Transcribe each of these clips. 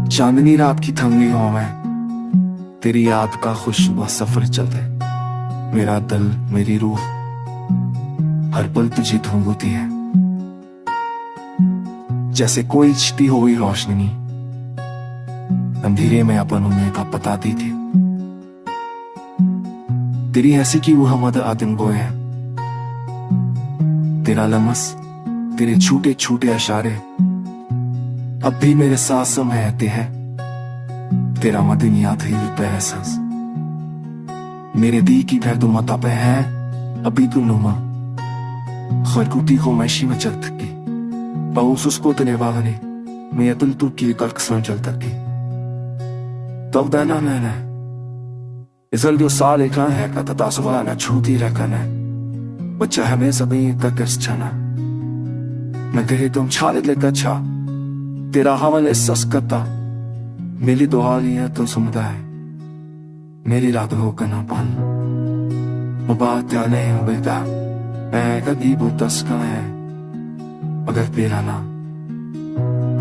चांदनी रात की थमी हूं मैं, तेरी याद का खुशबू सफर चलते। मेरा दिल मेरी रूह हर पल तुझे ढूंढती है, जैसे कोई छिपी हुई रोशनी अंधेरे में अपन होने का बताती थी। तेरी हंसी की वो हमद आदिम गोए है, तेरा लमस, तेरे छोटे छोटे इशारे अब भी मेरे सांसों में रहते हैं। तेरा मदनियात ही एहसास मेरे दी की दर्द मता पे है। अभी तू नुमा खरकुती को मैशी में चल थकी पाउस उसको तने वागने मैं तुल तू की कल्क सुन चल थकी। तब दाना मैंने इसल जो साल एक है का तता सुबह ना छूती रखना बच्चा हमें सभी तक छना मैं कहे तुम छाले लेकर छा तेरा हवल एहसास करता मेरी दुआ है तो समुदाय मेरी रात हो करना पान वो बात नहीं हो बेटा मैं कभी बुतस का है अगर तेरा ना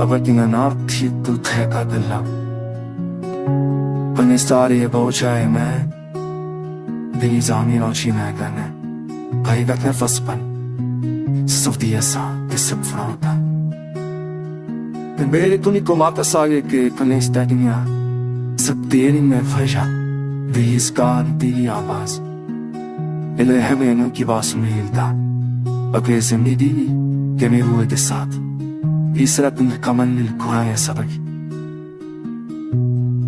अगर तीन ना थी तो थे का दिला पन्ने सारे बोझाए मैं दिली जामी रोची मैं करने कहीं का क्या फसपन सुफ़्ती ऐसा किसब फराता मेरे तुनी को माता सागे के पन्ने स्टैटिंगा सब तेरी में फजा दिस का तेरी आवाज इले हमें न की बात सुन हिलता अगर ज़िंदगी दी के में हुए के साथ इस रात में कमल कुरान सबक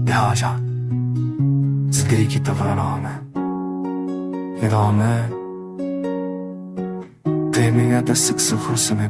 बिहाजा जिंदगी की तवाना में निगाह में तेरे में दस सिक्स फुर्सत में